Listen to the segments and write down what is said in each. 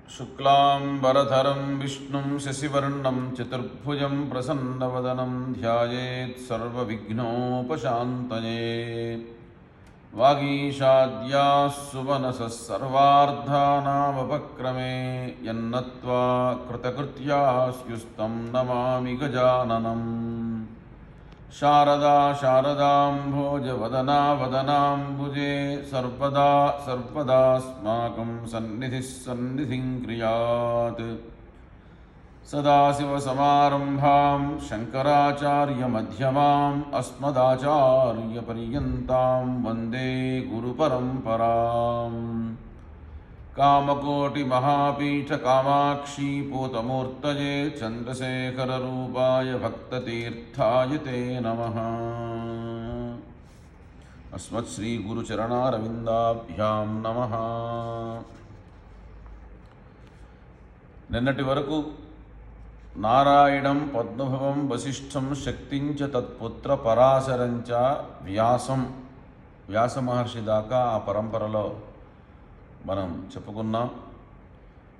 शुक्लांबरधरं विष्णुं शशिवर्णं चतुर्भुजं प्रसन्नवदनं ध्यायेत् सर्वविघ्नोपशान्तये। वागीशाद्याः सुमनसः सर्वार्थानामुपक्रमे यन्नत्वा कृतकृत्याः स्युस्तं नमामि गजाननम्। शारदा शारदाम्भोजवदना वदनाम्बुजे सर्वदा सर्वदास्माकं सन्निधिः सन्निधिं क्रियात्। सदाशिवसमारम्भां शङ्कराचार्यमध्यमाम् अस्मदाचार्यपर्यन्तां वन्दे गुरुपरम्पराम्। कामकोटिमहापीठकामाक्षी पूतमूर्तये चन्द्रशेखररूपाय भक्ततीर्थाय ते नमः। अस्मत्श्रीगुरुचरणारविन्दाभ्यां नमः। నిన్నటి వరకు నారాయణం పద్మభవం వశిష్ఠం శక్తించ తత్పుత్ర పరాశరంచ వ్యాస మహర్షి దాకా ఆ పరంపరలో మనం చెప్పుకున్నాం.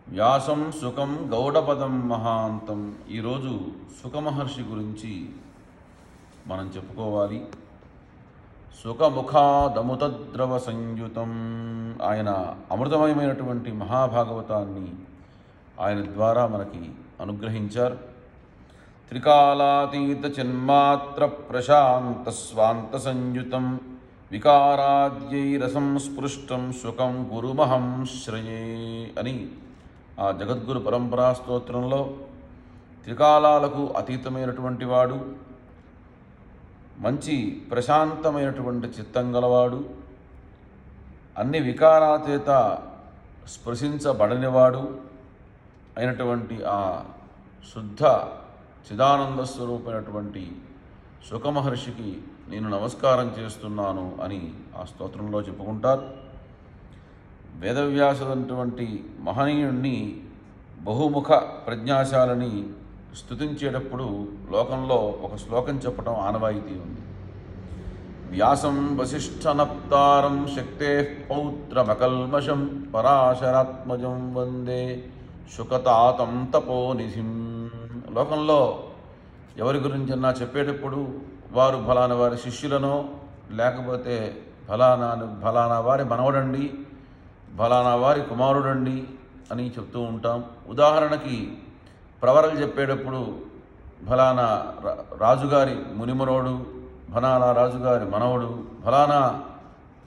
వ్యాసం సుఖం గౌడపదం మహాంతం. ఈరోజు సుఖమహర్షి గురించి మనం చెప్పుకోవాలి. సుఖముఖాదముతద్రవ సంయుతం. ఆయన అమృతమయమైనటువంటి మహాభాగవతాన్ని ఆయన ద్వారా మనకి అనుగ్రహించారు. త్రికాలాతీత చిన్మాత్ర ప్రశాంత స్వాంత సంయుతం వికారాద్యైరసం స్పృష్టం సుఖం గురుమహం శ్రయే అని ఆ జగద్గురు పరంపరా స్తోత్రంలో త్రికాలాలకు అతీతమైనటువంటి వాడు, మంచి ప్రశాంతమైనటువంటి చిత్తం గలవాడు, అన్ని వికారాల చేత స్పృశించబడనివాడు అయినటువంటి ఆ శుద్ధ చిదానంద స్వరూపమైనటువంటి సుఖమహర్షికి నేను నమస్కారం చేస్తున్నాను అని ఆ స్తోత్రంలో చెప్పుకుంటారు. వేదవ్యాసుడైనటువంటి మహనీయుణ్ణి బహుముఖ ప్రజ్ఞాశాలని స్తుతించేటప్పుడు లోకంలో ఒక శ్లోకం చెప్పడం ఆనవాయితీ ఉంది. వ్యాసం వశిష్ఠనప్తారం శక్తే పౌత్రమకల్మషం పరాశరాత్మజం వందే శుకతాతం తపోనిధిం. లోకంలో ఎవరి గురించన్నా చెప్పేటప్పుడు వారు ఫలానా వారి శిష్యులనో లేకపోతే ఫలానా వారి మనవడండి, ఫలానా వారి కుమారుడండి అని చెప్తూ ఉంటాం. ఉదాహరణకి ప్రవరలు చెప్పేటప్పుడు ఫలానా రాజుగారి మునిమనోడు, ఫలానా రాజుగారి మనవడు, ఫలానా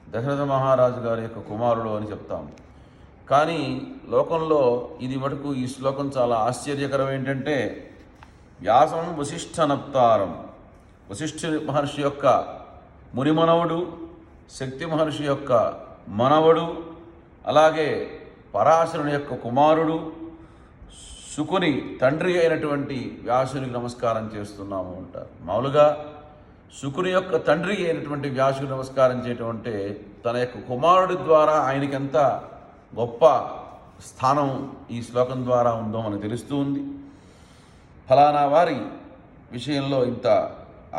దశరథ మహారాజు గారి యొక్క కుమారుడు అని చెప్తాం. కానీ లోకంలో ఇది మటుకు ఈ శ్లోకం చాలా ఆశ్చర్యకరం. ఏంటంటే వ్యాసం వశిష్ఠనప్తారం, వశిష్ఠ మహర్షి యొక్క మునిమనవుడు, శక్తి మహర్షి యొక్క మనవడు, అలాగే పరాశరుని యొక్క కుమారుడు, శుకుని తండ్రి అయినటువంటి వ్యాసునికి నమస్కారం చేస్తున్నాము అంటారు. మామూలుగా శుకుని యొక్క తండ్రి అయినటువంటి వ్యాసునికి నమస్కారం చేయటం అంటే తన యొక్క కుమారుడి ద్వారా ఆయనకి ఎంత గొప్ప స్థానం ఈ శ్లోకం ద్వారా ఉందో మనకు తెలుస్తూ ఉంది. ఫలానా వారి విషయంలో ఇంత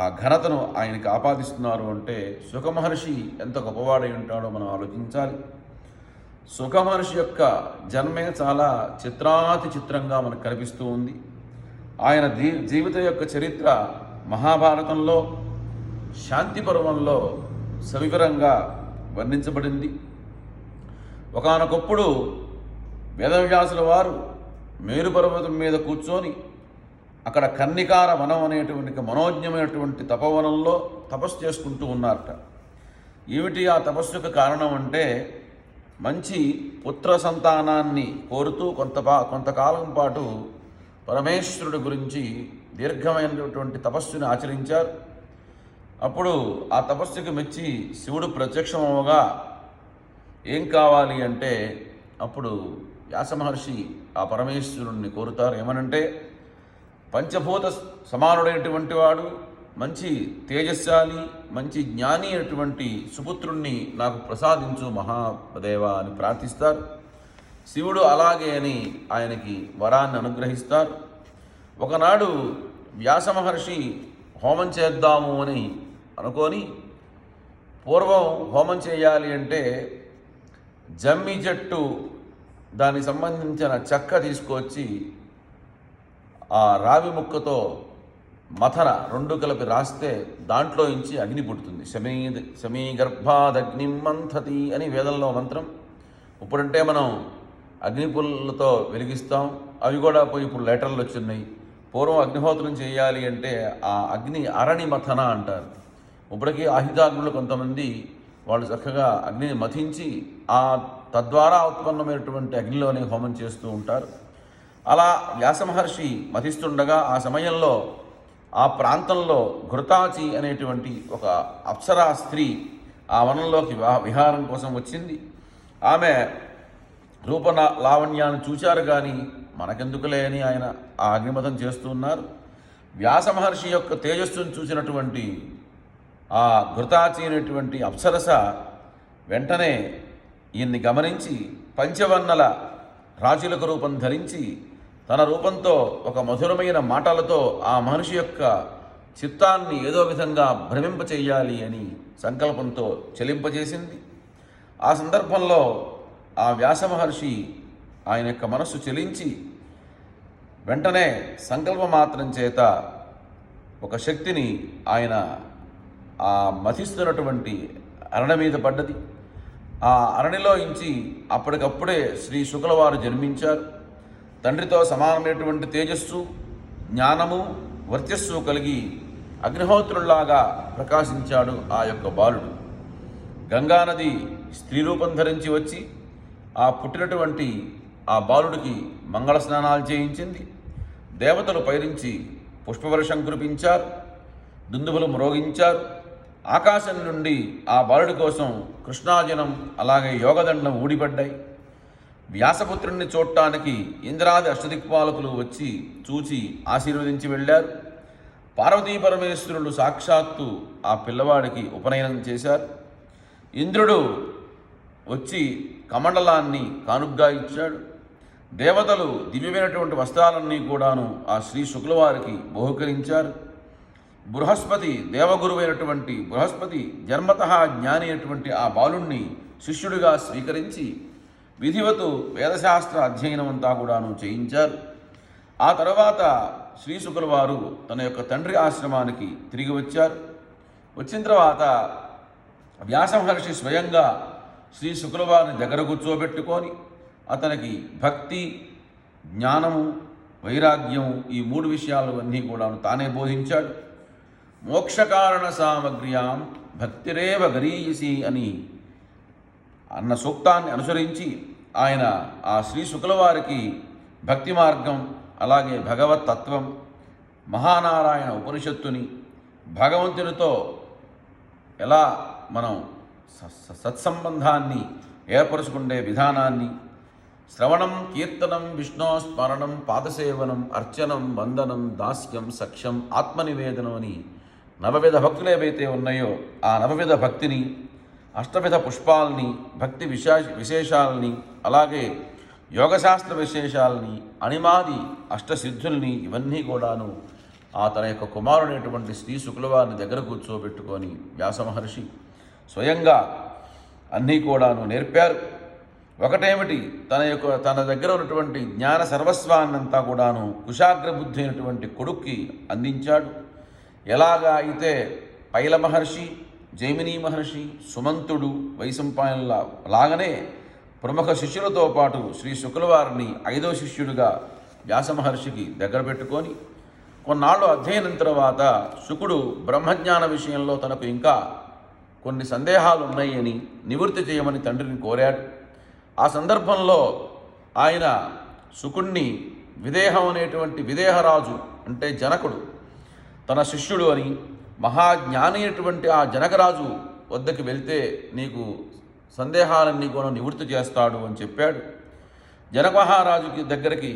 ఆ ఘనతను ఆయనకి ఆపాదిస్తున్నారు అంటే సుఖమహర్షి ఎంత గొప్పవాడై ఉంటాడో మనం ఆలోచించాలి. సుఖమహర్షి యొక్క జన్మే చాలా చిత్రాతి చిత్రంగా మనకు కనిపిస్తూ ఉంది. ఆయన జీవితం యొక్క చరిత్ర మహాభారతంలో శాంతి పర్వంలో సవివరంగా వర్ణించబడింది. ఒకానొకప్పుడు వేదవ్యాసుల వారు మేరు పర్వతం మీద కూర్చొని అక్కడ కన్నికార వనం అనేటువంటి మనోజ్ఞమైనటువంటి తపోవనంలో తపస్సు చేసుకుంటూ ఉన్నారట. ఏమిటి ఆ తపస్సుకు కారణం అంటే మంచి పుత్ర సంతానాన్ని కోరుతూ కొంతకాలం పాటు పరమేశ్వరుడి గురించి దీర్ఘమైనటువంటి తపస్సుని ఆచరించారు. అప్పుడు ఆ తపస్సుకు మెచ్చి శివుడు ప్రత్యక్షమవగా ఏం కావాలి అంటే అప్పుడు వ్యాసమహర్షి ఆ పరమేశ్వరుణ్ణి కోరుతారు. ఏమనంటే పంచభూత సమానుడైనటువంటి వాడు, మంచి తేజస్శాలి, మంచి జ్ఞాని అయినటువంటి సుపుత్రుణ్ణి నాకు ప్రసాదించు మహాదేవ అని ప్రార్థిస్తారు. శివుడు అలాగే అని ఆయనకి వరాన్ని అనుగ్రహిస్తారు. ఒకనాడు వ్యాసమహర్షి హోమం చేద్దాము అని అనుకొని పూర్వం హోమం చేయాలి అంటే జమ్మి చెట్టు దానికి సంబంధించిన చెక్క తీసుకొచ్చి ఆ రావి ముక్కతో మథన రెండు కలిపి రాస్తే దాంట్లో నుంచి అగ్ని పుడుతుంది. శమీ గర్భాదగ్నిం మంథతి అని వేదంలో మంత్రం. ఇప్పుడంటే మనం అగ్నిపుల్లతో వెలిగిస్తాం, అవి కూడా పోయి ఇప్పుడు లెటర్లు వచ్చినాయి. పూర్వం అగ్నిహోత్రం చేయాలి అంటే ఆ అగ్ని అరణి మథన అంటారు. ఇప్పటికీ ఆహితాగ్నులు కొంతమంది వాళ్ళు చక్కగా అగ్నిని మథించి ఆ తద్వారా ఉత్పన్నమైనటువంటి అగ్నిలోనే హోమం చేస్తూ ఉంటారు. అలా వ్యాసమహర్షి మథిస్తుండగా ఆ సమయంలో ఆ ప్రాంతంలో ఘృతాచి అనేటువంటి ఒక అప్సరా స్త్రీ ఆ వనంలోకి విహారం కోసం వచ్చింది. ఆమె రూప లావణ్యాన్ని చూశారు, కానీ మనకెందుకులే అని ఆయన ఆ అగ్నిమథం చేస్తూ ఉన్నారు. వ్యాసమహర్షి యొక్క తేజస్సును చూసినటువంటి ఆ ఘృతాచి అనేటువంటి అప్సరస వెంటనే ఈయన్ని గమనించి పంచవర్ణల రాజులకు రూపం ధరించి తన రూపంతో ఒక మధురమైన మాటలతో ఆ మనిషి యొక్క చిత్తాన్ని ఏదో విధంగా భ్రమింపచేయాలి అని సంకల్పంతో చెలింపజేసింది. ఆ సందర్భంలో ఆ వ్యాసమహర్షి ఆయన యొక్క మనస్సు చెలించి వెంటనే సంకల్ప మాత్రం చేత ఒక శక్తిని ఆయన ఆ మథిస్తున్నటువంటి అరణి మీద పడ్డది. ఆ అరణిలో ఇంచి అప్పటికప్పుడే శ్రీ శుక్లవారు జన్మించారు. తండ్రితో సమానమైనటువంటి తేజస్సు, జ్ఞానము, వర్చస్సు కలిగి అగ్నిహోత్రుల్లాగా ప్రకాశించాడు ఆ యొక్క బాలుడు. గంగానది స్త్రీ రూపం ధరించి వచ్చి ఆ పుట్టినటువంటి ఆ బాలుడికి మంగళ స్నానాలు చేయించింది. దేవతలు పైరించి పుష్పవర్షం కురిపించారు, దుందుబులు మ్రోగించారు. ఆకాశం నుండి ఆ బాలుడి కోసం కృష్ణాజనం అలాగే యోగదండం ఊడిపడ్డాయి. వ్యాసపుత్రుణ్ణి చూడటానికి ఇంద్రాది అష్టదిక్పాలకులు వచ్చి చూచి ఆశీర్వదించి వెళ్ళారు. పార్వతీ పరమేశ్వరులు సాక్షాత్తు ఆ పిల్లవాడికి ఉపనయనం చేశారు. ఇంద్రుడు వచ్చి కమండలాన్ని కానుగ్గా ఇచ్చాడు. దేవతలు దివ్యమైనటువంటి వస్త్రాలన్నీ కూడాను ఆ శ్రీ శుక్లవారికి బహుకరించారు. బృహస్పతి దేవగురువైనటువంటి బృహస్పతి జన్మతః జ్ఞాని అయినటువంటి ఆ బాలుణ్ణి శిష్యుడిగా స్వీకరించి విధివతు వేదశాస్త్ర అధ్యయనం అంతా కూడాను చేయించారు. ఆ తర్వాత శ్రీ శుక్లవారు తన యొక్క తండ్రి ఆశ్రమానికి తిరిగి వచ్చారు. వచ్చిన తర్వాత వ్యాసమహర్షి స్వయంగా శ్రీ శుక్లవారిని దగ్గర కూర్చోబెట్టుకొని అతనికి భక్తి, జ్ఞానము, వైరాగ్యము ఈ మూడు విషయాలు అన్నీ కూడా తానే బోధించాడు. మోక్షకారణ సామగ్ర్యాం భక్తిరేవ గరీయసి అని అన్న సూక్తాన్ని అనుసరించి ఆయన ఆ శ్రీ శుక్లవారికి భక్తి మార్గం, అలాగే భగవత్ తత్వం, మహానారాయణ ఉపనిషత్తుని, భగవంతునితో ఎలా మనం సత్సంబంధాన్ని ఏర్పరచుకునే విధానాన్ని, శ్రవణం, కీర్తనం, విష్ణు స్మరణం, పాదసేవనం, అర్చనం, వందనం, దాస్యం, సఖ్యం, ఆత్మనివేదనం అని నవవిధ భక్తులు ఏవైతే ఉన్నాయో ఆ నవవిధ భక్తిని, అష్టవిధ పుష్పాలని, భక్తి విశేషాలని, అలాగే యోగశాస్త్ర విశేషాలని, అణిమాది అష్టసిద్ధుల్ని ఇవన్నీ కూడాను ఆ తన యొక్క కుమారుడైనటువంటి శ్రీ శుక్లవారిని దగ్గర కూర్చోబెట్టుకొని వ్యాసమహర్షి స్వయంగా అన్నీ కూడాను నేర్పారు. ఒకటేమిటి, తన దగ్గర ఉన్నటువంటి జ్ఞాన సర్వస్వాన్నంతా కూడాను కుశాగ్రబుద్ధి అయినటువంటి కొడుక్కి అందించాడు. ఎలాగా అయితే పైల మహర్షి, జైమిని మహర్షి, సుమంతుడు, వైశంపాయనుల లాగానే ప్రముఖ శిష్యులతో పాటు శ్రీ శుక్లవారిని 5వ శిష్యుడిగా వ్యాసమహర్షికి దగ్గర పెట్టుకొని కొన్నాళ్ళు అధ్యయనం తర్వాత శుకుడు బ్రహ్మజ్ఞాన విషయంలో తనకు ఇంకా కొన్ని సందేహాలు ఉన్నాయని నివృత్తి చేయమని తండ్రిని కోరాడు. ఆ సందర్భంలో ఆయన శుకుణ్ణి విదేహం అనేటువంటి విదేహరాజు అంటే జనకుడు తన శిష్యుడు అని, మహాజ్ఞాని అయినటువంటి ఆ జనకరాజు వద్దకు వెళ్తే నీకు సందేహాలన్నీ కూడా నివృత్తి చేస్తాడు అని చెప్పాడు. జనక మహారాజుకి దగ్గరికి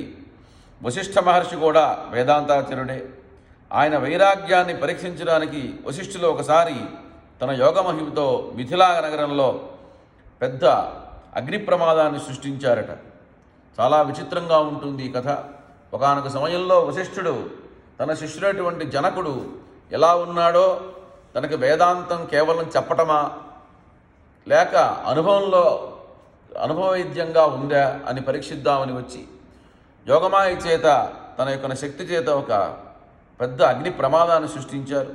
వశిష్ఠ మహర్షి కూడా వేదాంతాచార్యుడే. ఆయన వైరాగ్యాన్ని పరీక్షించడానికి వశిష్ఠులు ఒకసారి తన యోగ మహిమతో మిథిలా నగరంలో పెద్ద అగ్ని ప్రమాదాన్ని సృష్టించారట. చాలా విచిత్రంగా ఉంటుంది ఈ కథ. ఒకానొక సమయంలో వశిష్ఠుడు తన శిష్యుడైనటువంటి జనకుడు ఎలా ఉన్నాడో, తనకు వేదాంతం కేవలం చెప్పటమా లేక అనుభవంలో అనుభవైద్యంగా ఉందా అని పరీక్షిద్దామని వచ్చి యోగమాయ చేత తన యొక్క శక్తి చేత ఒక పెద్ద అగ్ని ప్రమాదాన్ని సృష్టించారు.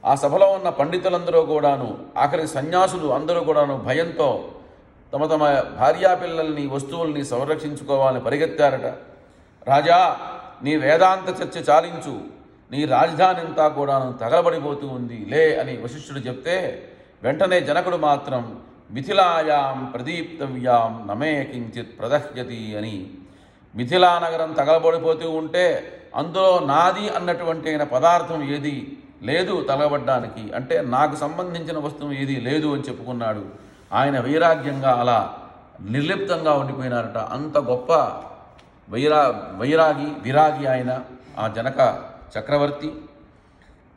ఆ సభలో ఉన్న పండితులందరూ కూడాను, ఆఖరి సన్యాసులు అందరూ కూడాను భయంతో తమ తమ భార్యాపిల్లల్ని వస్తువుల్ని సంరక్షించుకోవాలని పరిగెత్తారట. రాజా, నీ వేదాంత చర్చ చాలించు, నీ రాజధాని అంతా కూడాను తగలబడిపోతూ ఉంది లే అని వశిష్ఠుడు చెప్తే వెంటనే జనకుడు మాత్రం మిథిలాయాం ప్రదీప్తవ్యాం నమే కించిత్ ప్రదహ్యతి అని, మిథిలా నగరం తగలబడిపోతూ ఉంటే అందులో నాది అన్నటువంటి పదార్థం ఏది లేదు తగలబడ్డానికి, అంటే నాకు సంబంధించిన వస్తువు ఏది లేదు అని చెప్పుకున్నాడు. ఆయన వైరాగ్యంగా అలా నిర్లిప్తంగా ఉండిపోయినారట. అంత గొప్ప విరాగి ఆయన ఆ జనక చక్రవర్తి.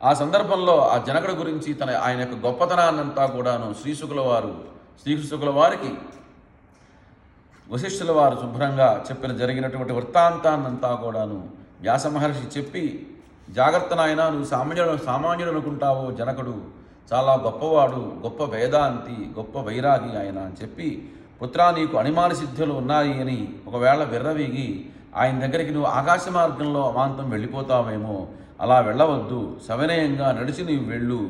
ఆ సందర్భంలో ఆ జనకుడి గురించి ఆయన యొక్క గొప్పతనాన్నంతా కూడాను శ్రీశుకుల వారికి వశిష్ఠుల వారు శుభ్రంగా జరిగినటువంటి వృత్తాంతాన్నంతా కూడాను వ్యాస మహర్షి చెప్పి, జాగ్రత్త నాయన, నువ్వు సామాన్యుడు అనుకుంటావో, జనకుడు చాలా గొప్పవాడు, గొప్ప వేదాంతి, గొప్ప వైరాగి ఆయన అని చెప్పి, పుత్రా నీకు అణిమాన సిద్ధులు ఉన్నాయి అని ఒకవేళ విర్రవీగి ఆయన దగ్గరికి నువ్వు ఆకాశ మార్గంలో అమాంతం వెళ్ళిపోతావేమో, అలా వెళ్ళవద్దు, సవినయంగా నడిచి నీవు వెళ్ళు,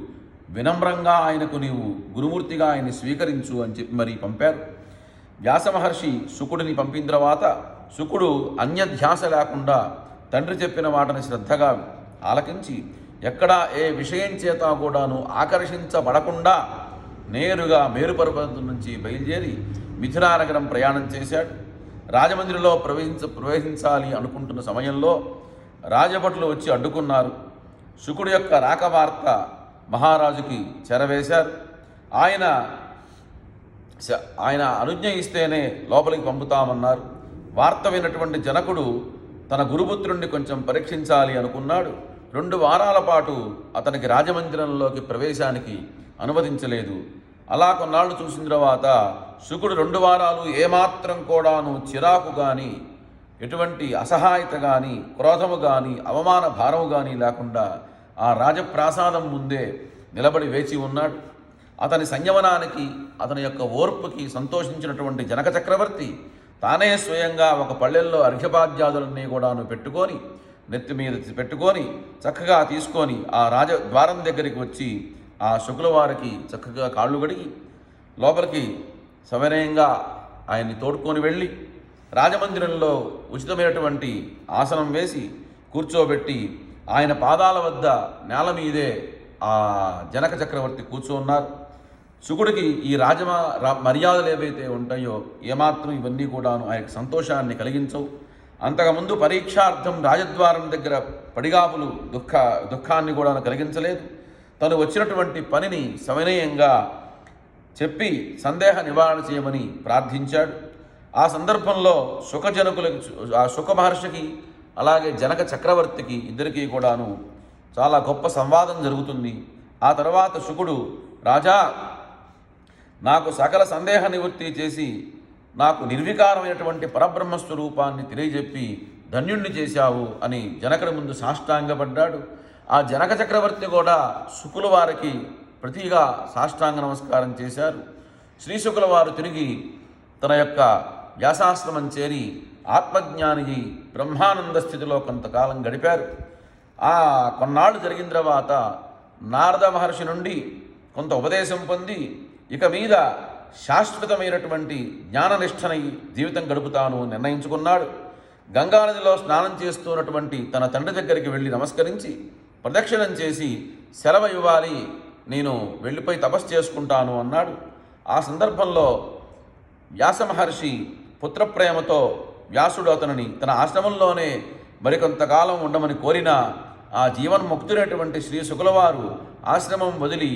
వినమ్రంగా ఆయనకు నీవు గురుమూర్తిగా ఆయన్ని స్వీకరించు అని చెప్పి మరీ పంపారు. వ్యాస మహర్షి శుకుడిని పంపిన తర్వాత శుకుడు అన్యధ్యాస లేకుండా తండ్రి చెప్పిన మాటని శ్రద్ధగా ఆలకించి ఎక్కడా ఏ విషయం చేత కూడాను ఆకర్షించబడకుండా నేరుగా మేరుపర్వతం నుంచి బయలుదేరి మిథిలా నగరం ప్రయాణం చేశాడు. రాజమందిరిలో ప్రవేశించాలి అనుకుంటున్న సమయంలో రాజభటులు వచ్చి అడ్డుకున్నారు. శుకుడి యొక్క రాక వార్త మహారాజుకి చేరవేశారు. ఆయన అనుజ్ఞ ఇస్తేనే లోపలికి పంపుతామన్నారు. వార్త విన్నటువంటి జనకుడు తన గురుపుత్రుణ్ణి కొంచెం పరీక్షించాలి అనుకున్నాడు. 2 వారాల పాటు అతనికి రాజమందిరంలోకి ప్రవేశానికి అనుమతించలేదు. అలా కొన్నాళ్ళు చూసిన తర్వాత శుకుడు 2 వారాలు ఏమాత్రం కూడాను చిరాకు కానీ, ఎటువంటి అసహాయత కానీ, క్రోధము కానీ, అవమాన భారము కానీ లేకుండా ఆ రాజప్రాసాదం ముందే నిలబడి వేచి ఉన్నాడు. అతని సంయమనానికి, అతని యొక్క ఓర్పుకి సంతోషించినటువంటి జనక చక్రవర్తి తానే స్వయంగా ఒక పళ్ళెల్లో అర్ఘ్యపాద్యాదులన్నీ కూడాను పెట్టుకొని, నెత్తి మీద పెట్టుకొని చక్కగా తీసుకొని ఆ రాజద్వారం దగ్గరికి వచ్చి ఆ శుకుల వారికి చక్కగా కాళ్ళు కడిగి లోపలికి సవినయంగా ఆయన్ని తోడుకొని వెళ్ళి రాజమందిరంలో ఉచితమైనటువంటి ఆసనం వేసి కూర్చోబెట్టి ఆయన పాదాల వద్ద నేల మీదే ఆ జనక చక్రవర్తి కూర్చోన్నారు. శుకుడికి ఈ మర్యాదలు ఏవైతే ఉంటాయో ఏమాత్రం ఇవన్నీ కూడాను ఆయనకు సంతోషాన్ని కలిగించవు. అంతకుముందు పరీక్షార్థం రాజద్వారం దగ్గర పడిగాపులు దుఃఖాన్ని కూడా కలిగించలేదు. తను వచ్చినటువంటి పనిని సవినయంగా చెప్పి సందేహ నివారణ చేయమని ప్రార్థించాడు. ఆ సందర్భంలో శుక మహర్షికి అలాగే జనక చక్రవర్తికి ఇద్దరికీ కూడాను చాలా గొప్ప సంవాదం జరుగుతుంది. ఆ తర్వాత శుకుడు, రాజా, నాకు సకల సందేహ నివృత్తి చేసి నాకు నిర్వికారమైనటువంటి పరబ్రహ్మస్వరూపాన్ని తెలియజెప్పి ధన్యుణ్ణి చేశావు అని జనకుడి ముందు సాష్టాంగపడ్డాడు. ఆ జనక చక్రవర్తి కూడా శుకుల వారికి ప్రతిగా సాష్టాంగ నమస్కారం చేశారు. శ్రీశుకుల వారు తిరిగి తన యొక్క వ్యాసాశ్రమం చేరి ఆత్మజ్ఞాని బ్రహ్మానంద స్థితిలో కొంతకాలం గడిపారు. ఆ కొన్నాళ్ళు జరిగిన తర్వాత నారద మహర్షి నుండి కొంత ఉపదేశం పొంది ఇక మీద శాశ్వతమైనటువంటి జ్ఞాననిష్టనై జీవితం గడుపుతాను నిర్ణయించుకున్నాడు. గంగానదిలో స్నానం చేస్తున్నటువంటి తన తండ్రి దగ్గరికి వెళ్ళి నమస్కరించి ప్రదక్షిణం చేసి సెలవు ఇవ్వాలి, నేను వెళ్ళిపోయి తపస్సు చేసుకుంటాను అన్నాడు. ఆ సందర్భంలో వ్యాస మహర్షి పుత్రప్రేమతో వ్యాసుడు అతనిని తన ఆశ్రమంలోనే మరికొంతకాలం ఉండమని కోరినా ఆ జీవన్ముక్తుడైనటువంటి శ్రీ శుకులవారు ఆశ్రమం వదిలి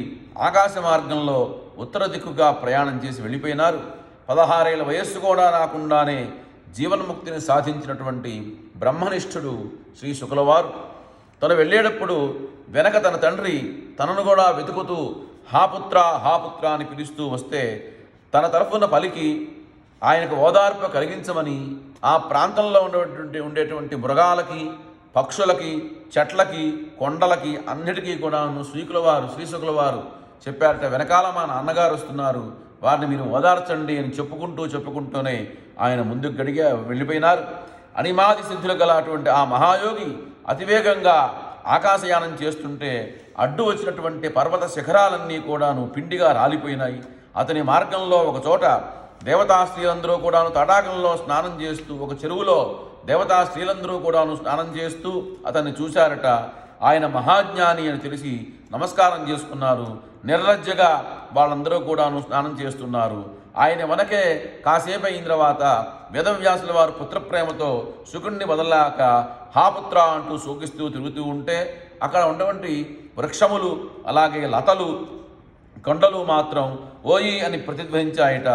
ఆకాశ మార్గంలో ఉత్తర దిక్కుగా ప్రయాణం చేసి వెళ్ళిపోయినారు. 16 ఏళ్ల వయస్సు కూడా రాకుండానే జీవన్ముక్తిని సాధించినటువంటి బ్రహ్మనిష్ఠుడు శ్రీ శుకులవారు. తను వెళ్ళేటప్పుడు వెనక తన తండ్రి తనను కూడా వెతుకుతూ హాపుత్ర హాపుత్ర అని పిలుస్తూ వస్తే తన తరఫున పలికి ఆయనకు ఓదార్పు కలిగించమని ఆ ప్రాంతంలో ఉండేటువంటి మృగాలకి, పక్షులకి, చెట్లకి, కొండలకి అన్నిటికీ కూడా శ్రీశుకుల వారు చెప్పారట, వెనకాల మా నాన్నగారు వస్తున్నారు, వారిని మీరు ఓదార్చండి అని చెప్పుకుంటూనే ఆయన ముందుకు గడిగా వెళ్ళిపోయినారు. అనిమాది సిద్ధులు గల అటువంటి ఆ మహాయోగి అతివేగంగా ఆకాశయానం చేస్తుంటే అడ్డు వచ్చినటువంటి పర్వత శిఖరాలన్నీ కూడాను పిండిగా రాలిపోయినాయి. అతని మార్గంలో ఒక చోట దేవతా స్త్రీలందరూ కూడాను తటాకంలో స్నానం చేస్తూ, ఒక చెరువులో దేవతా స్త్రీలందరూ కూడాను స్నానం చేస్తూ అతన్ని చూశారట. ఆయన మహాజ్ఞాని అని తెలిసి నమస్కారం చేసుకున్నారు. నిర్లజ్జగా వాళ్ళందరూ కూడాను స్నానం చేస్తున్నారు. ఆయన మనకే కాసేపు అయిన తర్వాత వేదవ్యాసుల వారు పుత్రప్రేమతో శుకుణ్ణి వదలాక హాపుత్ర అంటూ శోకిస్తూ తిరుగుతూ ఉంటే అక్కడ ఉన్నటువంటి వృక్షములు అలాగే లతలు కొండలు మాత్రం ఓయి అని ప్రతిధ్వనించాయట.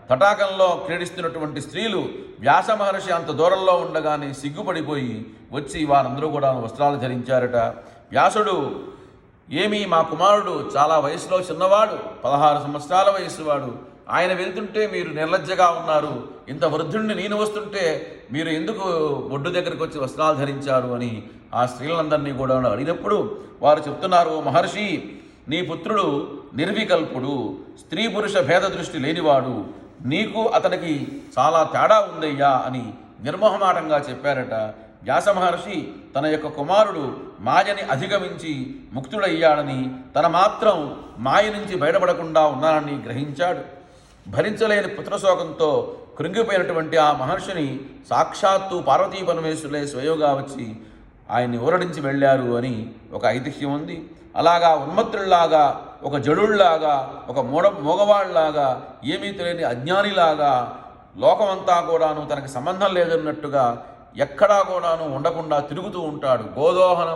తటాకంలో క్రీడిస్తున్నటువంటి స్త్రీలు వ్యాస మహర్షి అంత దూరంలో ఉండగానే సిగ్గుపడిపోయి వచ్చి వారందరూ కూడా వస్త్రాలు ధరించారట. వ్యాసుడు, ఏమీ మా కుమారుడు చాలా వయసులో చిన్నవాడు, 16 సంవత్సరాల వయసు వాడు, ఆయన వెళ్తుంటే మీరు నిర్లజ్జగా ఉన్నారు, ఇంత వృద్ధుణ్ణి నేను వస్తుంటే మీరు ఎందుకు ఒడ్డు దగ్గరికి వచ్చి వస్త్రాలు ధరించారు అని ఆ స్త్రీలందరినీ కూడా అడిగినప్పుడు వారు చెప్తున్నారు, మహర్షి నీ పుత్రుడు నిర్వికల్పుడు, స్త్రీ పురుష భేద దృష్టి లేనివాడు, నీకు అతనికి చాలా తేడా ఉందయ్యా అని నిర్మోహమాటంగా చెప్పారట. వ్యాస మహర్షి తన యొక్క కుమారుడు మాయని అధిగమించి ముక్తుడయ్యాడని, తన మాత్రం మాయ నుంచి బయటపడకుండా ఉన్నానని గ్రహించాడు. భరించలేని పుత్రశోకంతో కృంగిపోయినటువంటి ఆ మహర్షిని సాక్షాత్తు పార్వతీ పరమేశ్వరులే స్వయంగా వచ్చి ఆయన్ని ఊరడించి వెళ్ళారు అని ఒక ఐతిహ్యం ఉంది. అలాగా ఉన్మత్తుల్లాగా, ఒక జడుల్లాగా, ఒక మోగవాళ్లాగా, ఏమీ తెలియని అజ్ఞానిలాగా లోకమంతా కూడాను తనకి సంబంధం లేదన్నట్టుగా ఎక్కడా కూడాను ఉండకుండా తిరుగుతూ ఉంటాడు. గోదోహన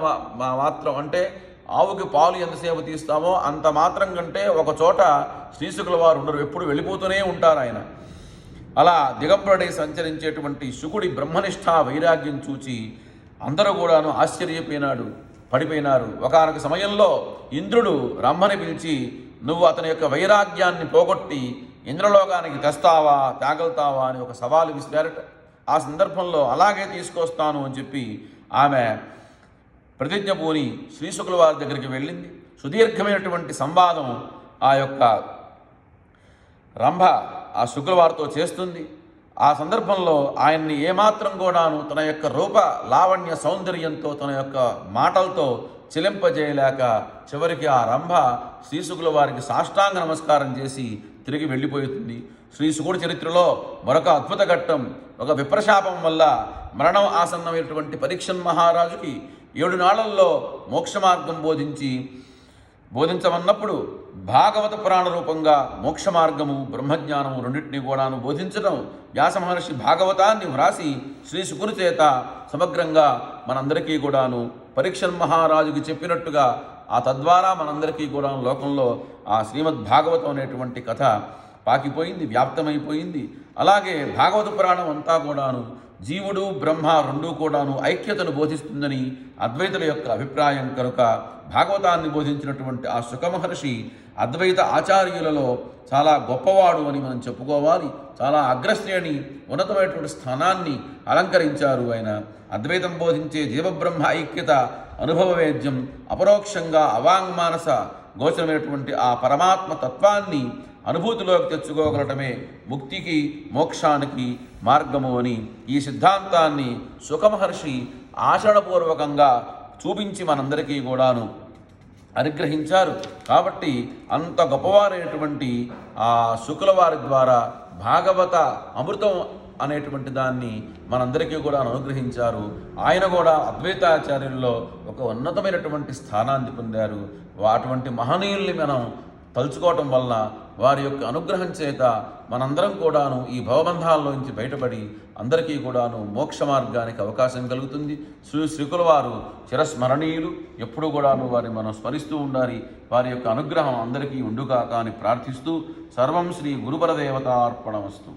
మాత్రం అంటే ఆవుకి పాలు ఎంతసేపు తీస్తామో అంత మాత్రం కంటే ఒక చోట శ్రీశుకుల వారు ఉండరు, ఎప్పుడు వెళ్ళిపోతూనే ఉంటారు ఆయన. అలా దిగంబరుడై సంచరించేటువంటి శుకుడి బ్రహ్మనిష్ఠ వైరాగ్యం చూచి అందరూ కూడాను పడిపోయినారు. ఒకానొక సమయంలో ఇంద్రుడు రమ్మని పిలిచి, నువ్వు అతని యొక్క వైరాగ్యాన్ని పోగొట్టి ఇంద్రలోకానికి తెస్తావా తేగలుతావా అని ఒక సవాలు విసిరారట. ఆ సందర్భంలో అలాగే తీసుకొస్తాను అని చెప్పి ఆమె ప్రతిజ్ఞ పూని శ్రీశుకుల వారి దగ్గరికి వెళ్ళింది. సుదీర్ఘమైనటువంటి సంవాదం ఆ యొక్క రంభ ఆ శుక్రవారితో చేస్తుంది. ఆ సందర్భంలో ఆయన్ని ఏమాత్రం కూడాను తన యొక్క రూప లావణ్య సౌందర్యంతో, తన యొక్క మాటలతో చెలింపజేయలేక చివరికి ఆ రంభ శ్రీశుకుల వారికి సాష్టాంగ నమస్కారం చేసి తిరిగి వెళ్ళిపోతుంది. శ్రీశుకుడి చరిత్రలో మరొక అద్భుత ఘట్టం, ఒక విప్రశాపం వల్ల మరణం ఆసన్నమైనటువంటి పరీక్షన్ మహారాజుకి 7 నాళ్లలో మోక్ష మార్గం బోధించమన్నప్పుడు భాగవత పురాణ రూపంగా మోక్ష మార్గము బ్రహ్మజ్ఞానము రెండింటినీ కూడాను బోధించడం, వ్యాస మహర్షి భాగవతాన్ని వ్రాసి శ్రీశుకుని చేత సమగ్రంగా మనందరికీ కూడాను పరీక్షన్ మహారాజుకి చెప్పినట్టుగా ఆ తద్వారా మనందరికీ కూడా లోకంలో ఆ శ్రీమద్ భాగవతం అనేటువంటి కథ పాకిపోయింది, వ్యాప్తమైపోయింది. అలాగే భాగవత పురాణం అంతా కూడాను జీవుడు బ్రహ్మ రెండూ కూడాను ఐక్యతను బోధిస్తుందని అద్వైతుల యొక్క అభిప్రాయం కనుక భాగవతాన్ని బోధించినటువంటి ఆ శుక మహర్షి అద్వైత ఆచార్యులలో చాలా గొప్పవాడు అని మనం చెప్పుకోవాలి. చాలా అగ్రశ్రేణి ఉన్నతమైనటువంటి స్థానాన్ని అలంకరించారు ఆయన. అద్వైతం బోధించే జీవబ్రహ్మ ఐక్యత అనుభవ వేద్యం, అపరోక్షంగా అవాంగ్మానస గోచరమైనటువంటి ఆ పరమాత్మ తత్వాన్ని అనుభూతిలోకి తెచ్చుకోగలటమే ముక్తికి మోక్షానికి మార్గము అని ఈ సిద్ధాంతాన్ని శుకమహర్షి ఆచరణపూర్వకంగా చూపించి మనందరికీ కూడాను అనుగ్రహించారు. కాబట్టి అంత గొప్పవారైనటువంటి ఆ శుకుల వారి ద్వారా భాగవత అమృతం అనేటువంటి దాన్ని మనందరికీ కూడా అనుగ్రహించారు. ఆయన కూడా అద్వైతాచార్యుల్లో ఒక ఉన్నతమైనటువంటి స్థానాన్ని పొందారు. అటువంటి మహనీయుల్ని మనం తలుచుకోవటం వల్ల వారి యొక్క అనుగ్రహం చేత మనందరం కూడాను ఈ భవబంధాల్లోంచి బయటపడి అందరికీ కూడాను మోక్ష మార్గానికి అవకాశం కలుగుతుంది. శ్రీశుకుల వారు చిరస్మరణీయులు, ఎప్పుడూ కూడాను వారిని మనం స్మరిస్తూ ఉండాలి. వారి యొక్క అనుగ్రహం అందరికీ ఉండుగాక అని ప్రార్థిస్తూ సర్వం శ్రీ గురుపరదేవతార్పణమస్తు.